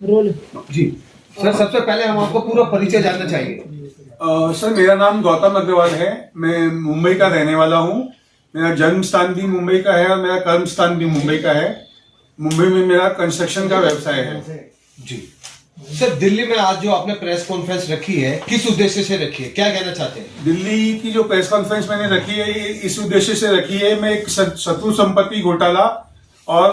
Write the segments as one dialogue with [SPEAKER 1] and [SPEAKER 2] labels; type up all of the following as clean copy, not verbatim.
[SPEAKER 1] Role
[SPEAKER 2] जी sir, सबसे पहले हम आपको पूरा परिचय जानना चाहेंगे।
[SPEAKER 3] सर, मेरा नाम गौतम अग्रवाल है। मैं मुंबई का रहने वाला हूँ। मेरा जन्म स्थान भी मुंबई का है और मेरा कर्म स्थान भी मुंबई का है। मुंबई में मेरा कंस्ट्रक्शन का व्यवसाय है।
[SPEAKER 2] जी सर, दिल्ली में आज जो आपने प्रेस कॉन्फ्रेंस रखी है, किस उद्देश्य से रखी है, क्या कहना चाहते हैं?
[SPEAKER 3] दिल्ली की जो प्रेस कॉन्फ्रेंस मैंने रखी है, ये इस उद्देश्य से रखी है, मैं एक शत्रु संपत्ति घोटाला और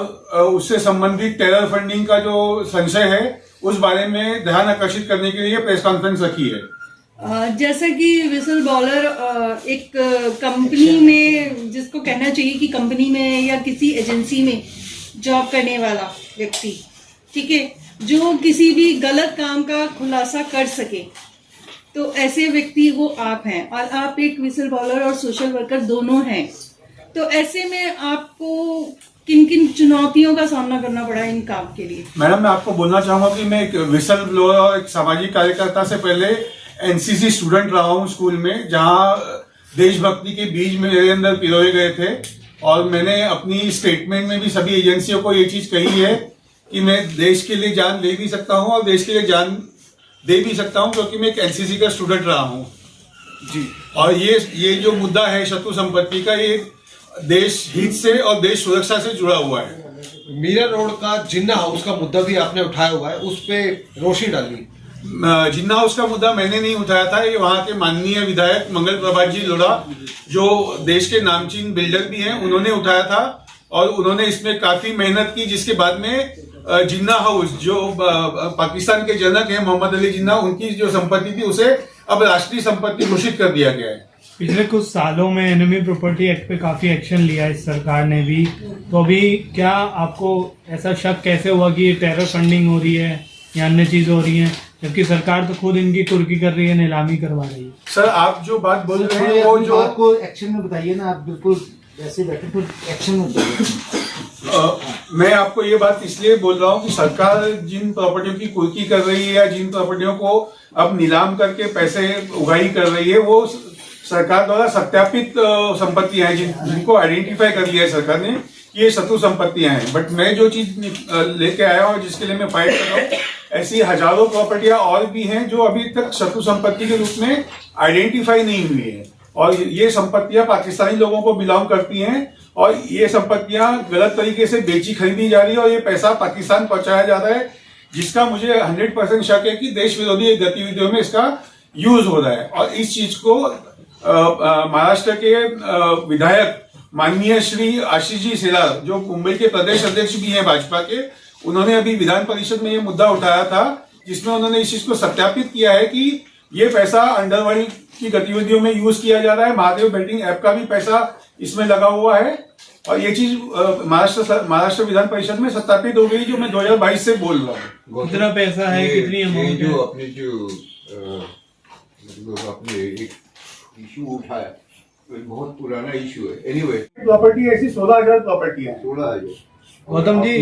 [SPEAKER 3] उससे संबंधित टेरर फंडिंग का जो संशय है उस बारे में ध्यान आकर्षित करने के लिए प्रेस कॉन्फ्रेंस रखी है।
[SPEAKER 1] जैसा कि विसल बॉलर एक कंपनी में, जिसको कहना चाहिए कि कंपनी में या किसी एजेंसी में जॉब करने वाला व्यक्ति, ठीक है, जो किसी भी गलत काम का खुलासा कर सके, तो ऐसे व्यक्ति वो आप हैं और आप एक विसल बॉलर और सोशल वर्कर दोनों हैं। तो ऐसे में आपको किन किन चुनौतियों का सामना करना पड़ा इन काम के लिए?
[SPEAKER 3] मैडम, मैं आपको बोलना चाहूंगा कि मैं एक विसल ब्लोअर और एक सामाजिक कार्यकर्ता से पहले एनसीसी स्टूडेंट रहा हूं स्कूल में, जहां देशभक्ति के बीज मेरे अंदर पिरोए गए थे। और मैंने अपनी स्टेटमेंट में भी सभी एजेंसियों को ये चीज कही है कि मैं देश के लिए जान ले भी सकता हूं और देश के लिए जान दे भी सकता हूं, क्योंकि मैं एक एनसीसी का स्टूडेंट रहा हूं। जी, और ये जो मुद्दा है शत्रु संपत्ति का, ये देश हित से और देश सुरक्षा से जुड़ा हुआ है।
[SPEAKER 2] मीरा रोड का जिन्ना हाउस का मुद्दा भी आपने उठाया हुआ है, उस पे रोशनी डाली।
[SPEAKER 3] जिन्ना हाउस का मुद्दा मैंने नहीं उठाया था, ये वहां के माननीय विधायक मंगल प्रभात जी लोढ़ा, जो देश के नामचीन बिल्डर भी हैं, उन्होंने उठाया था और उन्होंने इसमें काफी मेहनत की, जिसके बाद में जिन्ना हाउस, जो पाकिस्तान के जनक हैं मोहम्मद अली जिन्ना, उनकी जो संपत्ति थी उसे अब राष्ट्रीय संपत्ति घोषित कर दिया गया है।
[SPEAKER 4] पिछले कुछ सालों में एनिमी प्रॉपर्टी एक्ट पे काफी एक्शन लिया है इस सरकार ने भी, तो अभी क्या आपको ऐसा शक कैसे हुआ कि ये टेरर फंडिंग हो रही है या अन्य चीज हो रही है, जबकि सरकार तो खुद इनकी कुर्की कर रही है, नीलामी करवा रही है?
[SPEAKER 3] सर, आप जो बात बोल रहे हैं वो जो
[SPEAKER 5] आपको एक्शन में बताइए ना, आप बिल्कुल ऐसे बैठे तो एक्शन में बताइए।
[SPEAKER 3] मैं आपको ये बात इसलिए बोल रहा हूँ कि सरकार जिन प्रॉपर्टियों की कुर्की कर रही है या जिन प्रॉपर्टियों को अब नीलाम करके पैसे उगाही कर रही है, वो सरकार द्वारा सत्यापित संपत्तियां हैं, जिनको आइडेंटिफाई कर लिया है सरकार ने, ये शत्रु संपत्तियां हैं। बट मैं जो चीज लेके आया हूँ, जिसके लिए मैं फाइट कर रहा हूँ, ऐसी हजारों प्रॉपर्टियां और भी हैं जो अभी तक शत्रु संपत्ति के रूप में आइडेंटिफाई नहीं हुई है। और ये संपत्तियां पाकिस्तानी लोगों को बिलोंग करती हैं और ये संपत्तियां गलत तरीके से बेची खरीदी जा रही है और ये पैसा पाकिस्तान पहुंचाया जा रहा है, जिसका मुझे 100% शक है कि देश विरोधी गतिविधियों में इसका यूज हो रहा है। और इस चीज को महाराष्ट्र के विधायक माननीय श्री आशीष जी शेलार, जो मुंबई के प्रदेश अध्यक्ष भी हैं भाजपा के, उन्होंने अभी विधान परिषद में ये मुद्दा उठाया था, जिसमें उन्होंने इस चीज को सत्यापित किया है कि ये पैसा अंडरवर्ल्ड की गतिविधियों में यूज किया जा रहा है। महादेव बेटिंग ऐप का भी पैसा इसमें लगा हुआ है और ये चीज महाराष्ट्र विधान परिषद में सत्यापित हो गई, जो मैं 2022 से बोल रहा हूँ।
[SPEAKER 4] कितना पैसा है, कितनी अमाउंट
[SPEAKER 6] जो
[SPEAKER 4] है?
[SPEAKER 6] अपने जो मतलब अपने एक इशू उठाया, तो बहुत पुराना इशू है। एनीवे,
[SPEAKER 3] प्रॉपर्टी ऐसी 16,000 प्रॉपर्टी है।
[SPEAKER 6] 16,000
[SPEAKER 4] गौतम जी,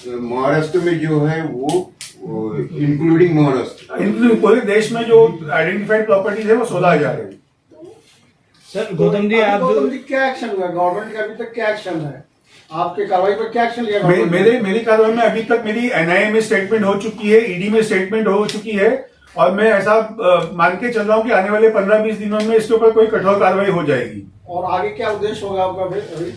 [SPEAKER 6] महाराष्ट्र में जो है वो इंक्लूडिंग महाराष्ट्र,
[SPEAKER 3] पूरे देश में जो आइडेंटिफाइड प्रॉपर्टीज है वो 16,000 है।
[SPEAKER 4] सर गौतम जी, आप
[SPEAKER 5] गौतम जी, क्या एक्शन हुआ गवर्नमेंट का? अभी तक क्या एक्शन है आपके कार्रवाई पर? क्या एक्शन लिया
[SPEAKER 3] मेरी कार्रवाई में अभी तक मेरी एनआईए में स्टेटमेंट हो चुकी है, ईडी में स्टेटमेंट हो चुकी है और मैं ऐसा मान के चल रहा हूँ कि आने वाले 15-20 दिनों में इसके ऊपर कोई कठोर कार्रवाई हो जाएगी।
[SPEAKER 5] और आगे क्या उद्देश्य होगा आपका फिर?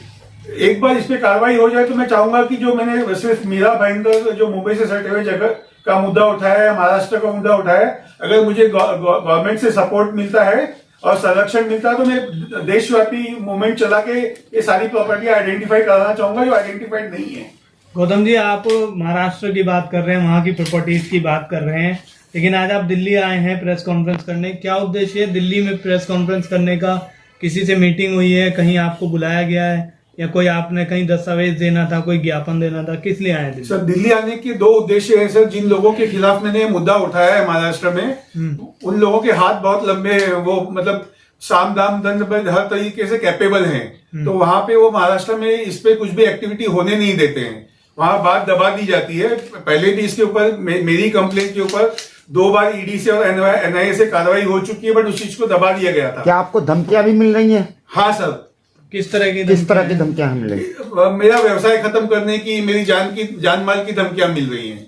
[SPEAKER 3] एक बार इस पे कार्रवाई हो जाए तो मैं चाहूंगा कि जो मैंने सिर्फ मीरा भाईंदर जो मुंबई से सटे हुए जगह का मुद्दा उठाया है, महाराष्ट्र का मुद्दा उठाया है, अगर मुझे गवर्नमेंट से सपोर्ट मिलता है और संरक्षण मिलता है तो मैं देशव्यापी मूवमेंट चला के ये सारी प्रॉपर्टी आइडेंटिफाई कराना चाहूंगा जो आइडेंटिफाइड नहीं है।
[SPEAKER 4] गौतम जी, आप महाराष्ट्र की बात कर रहे हैं, वहाँ की प्रॉपर्टीज की बात कर रहे हैं, लेकिन आज आप दिल्ली आए हैं प्रेस कॉन्फ्रेंस करने। क्या उद्देश्य है दिल्ली में प्रेस कॉन्फ्रेंस करने का? किसी से मीटिंग हुई है, कहीं आपको बुलाया गया है या कोई आपने कहीं दस्तावेज देना था, कोई ज्ञापन देना था, किस लिए आए थे?
[SPEAKER 3] सर, दिल्ली आने के 2 उद्देश्य हैं सर। जिन लोगों के खिलाफ मैंने मुद्दा उठाया है महाराष्ट्र में, उन लोगों के हाथ बहुत लंबे हैं, वो मतलब साम दाम दंड हर तरीके से कैपेबल हैं। तो वहां पे वो महाराष्ट्र में इस पे कुछ भी एक्टिविटी होने नहीं देते हैं, वहां बात दबा दी जाती है। पहले भी इसके ऊपर मेरी कंप्लेंट के ऊपर 2 बार ईडी से और एनआईए से कार्रवाई हो चुकी है, बट उस चीज को दबा दिया गया था।
[SPEAKER 7] क्या आपको धमकियां भी मिल रही हैं?
[SPEAKER 3] हाँ सर।
[SPEAKER 4] किस तरह की
[SPEAKER 7] धमकियां मिल रही?
[SPEAKER 3] मेरा व्यवसाय खत्म करने की, मेरी जान माल की धमकियां मिल रही हैं।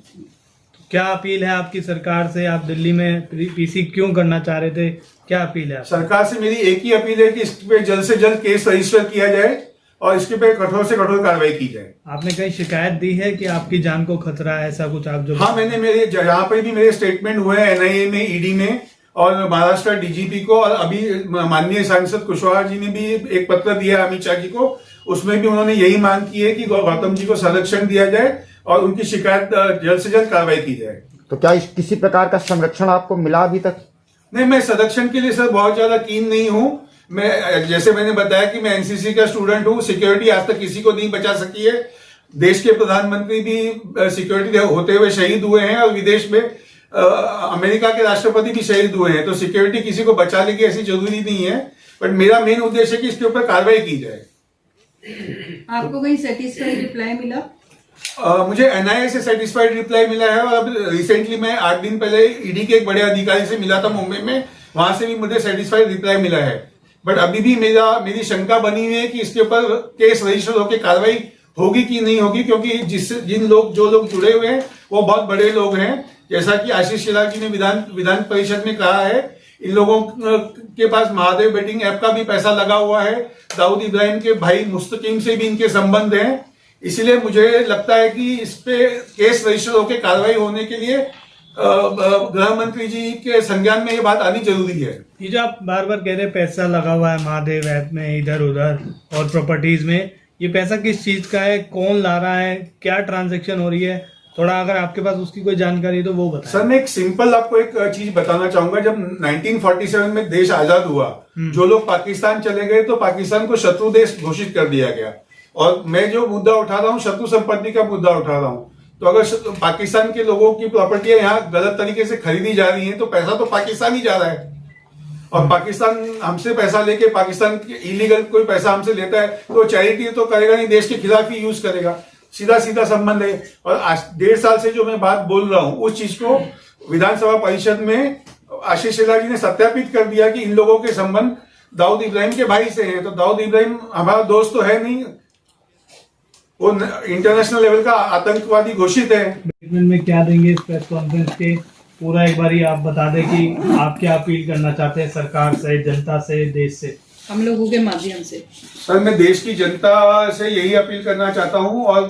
[SPEAKER 4] क्या अपील है आपकी सरकार से? आप दिल्ली में पीसी क्यों करना चाह रहे थे? क्या अपील है आपकी?
[SPEAKER 3] सरकार से मेरी एक ही अपील है कि इस पे जल्द से जल्द केस रजिस्टर किया जाए और इसके पे कठोर से कठोर कार्रवाई की जाए।
[SPEAKER 4] आपने कहीं शिकायत दी है कि आपकी जान को खतरा है, ऐसा कुछ आप जो?
[SPEAKER 3] हाँ, मैंने मेरे यहाँ पे भी मेरे स्टेटमेंट हुए हैं एनआईए में, ईडी में और महाराष्ट्र डीजीपी को, और अभी माननीय सांसद कुशवाहा जी ने भी एक पत्र दिया अमित शाह जी को, उसमें भी उन्होंने यही मांग की है कि गौतम जी को संरक्षण दिया जाए और उनकी शिकायत जल्द से जल्द कार्रवाई की जाए।
[SPEAKER 7] तो क्या किसी प्रकार का संरक्षण आपको मिला अभी तक?
[SPEAKER 3] नहीं, मैं संरक्षण के लिए सर बहुत ज्यादा कीन नहीं हूं। मैं, जैसे मैंने बताया कि मैं एनसीसी का स्टूडेंट हूं, सिक्योरिटी आज तक किसी को नहीं बचा सकी है। देश के प्रधानमंत्री भी सिक्योरिटी होते हुए शहीद हुए हैं और विदेश में अमेरिका के राष्ट्रपति भी शहीद हुए हैं, तो सिक्योरिटी किसी को बचाने की ऐसी जरूरी नहीं है। बट मेरा मेन उद्देश्य है कि इसके ऊपर कार्रवाई की जाए।
[SPEAKER 1] आपको कहीं सेटिस्फाइड रिप्लाई मिला?
[SPEAKER 3] मुझे एनआईए से सेटिस्फाइड रिप्लाई मिला है और अब रिसेंटली मैं 8 दिन पहले ईडी के एक बड़े अधिकारी से मिला था मुंबई में, वहां से भी मुझे सेटिस्फाइड रिप्लाई मिला है। बट अभी भी मेरी शंका बनी हुई है कि इसके ऊपर केस रजिस्टर होकर कार्रवाई होगी कि नहीं होगी, क्योंकि जो लोग जुड़े हुए हैं वो बहुत बड़े लोग हैं। जैसा कि आशीष शेलार जी ने विधान परिषद में कहा है, इन लोगों के पास महादेव बेटिंग ऐप का भी पैसा लगा हुआ है। दाऊद इब्राहिम के भाई मुस्तकीम से भी इनके संबंध हैं। इसलिए मुझे लगता है कि इस पे केस रजिस्टर होकर कार्रवाई होने के लिए गृह मंत्री जी के संज्ञान में ये बात आनी जरूरी है।
[SPEAKER 4] ये जो आप बार बार कह रहे हैं पैसा लगा हुआ है महादेव ऐप में, इधर उधर और प्रॉपर्टीज में, ये पैसा किस चीज का है? कौन ला रहा है? क्या ट्रांजैक्शन हो रही है? थोड़ा अगर आपके पास उसकी कोई जानकारी है तो वो बताएं।
[SPEAKER 3] सर, मैं एक सिंपल आपको एक चीज बताना चाहूंगा। जब 1947 में देश आजाद हुआ, जो लोग पाकिस्तान चले गए तो पाकिस्तान को शत्रु देश घोषित कर दिया गया। और मैं जो मुद्दा उठा रहा हूँ, शत्रु संपत्ति का मुद्दा उठा रहा हूँ। तो अगर पाकिस्तान के लोगों की प्रॉपर्टियां यहाँ गलत तरीके से खरीदी जा रही हैं तो पैसा तो पाकिस्तान ही जा रहा है। और पाकिस्तान हमसे पैसा लेके, पाकिस्तान इलीगल कोई पैसा हमसे लेता है तो चैरिटी तो करेगा नहीं, देश के खिलाफ ही यूज करेगा। सीधा सीधा संबंध है। और 1.5 साल से जो मैं बात बोल रहा हूं, उस चीज को विधानसभा परिषद में आशीष शेलार जी ने सत्यापित कर दिया कि इन लोगों के संबंध दाऊद इब्राहिम के भाई से है। तो दाऊद इब्राहिम हमारा दोस्त तो है नहीं, वो इंटरनेशनल लेवल का आतंकवादी घोषित है।
[SPEAKER 4] स्टेटमेंट में क्या देंगे इस प्रेस कॉन्फ्रेंस के? पूरा एक बार आप बता दें कि आप क्या अपील करना चाहते हैं सरकार से, जनता से, देश से,
[SPEAKER 1] हम लोगों के माध्यम से।
[SPEAKER 3] सर, मैं देश की जनता से यही अपील करना चाहता हूं और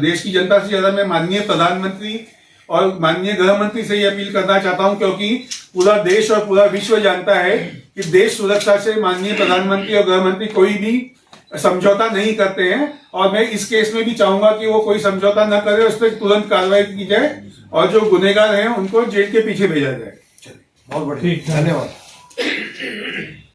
[SPEAKER 3] देश की जनता से ज्यादा मैं माननीय प्रधानमंत्री और माननीय गृह मंत्री से ये अपील करना चाहता हूं, क्योंकि पूरा देश और पूरा विश्व जानता है कि देश सुरक्षा से माननीय प्रधानमंत्री और गृह मंत्री कोई भी समझौता नहीं करते हैं। और मैं इस केस में भी चाहूंगा कि वो कोई समझौता न करे, उस पर तुरंत कार्रवाई की जाए और जो गुनहगार हैं उनको जेल के पीछे भेजा जाए।
[SPEAKER 2] बहुत बढ़िया, धन्यवाद।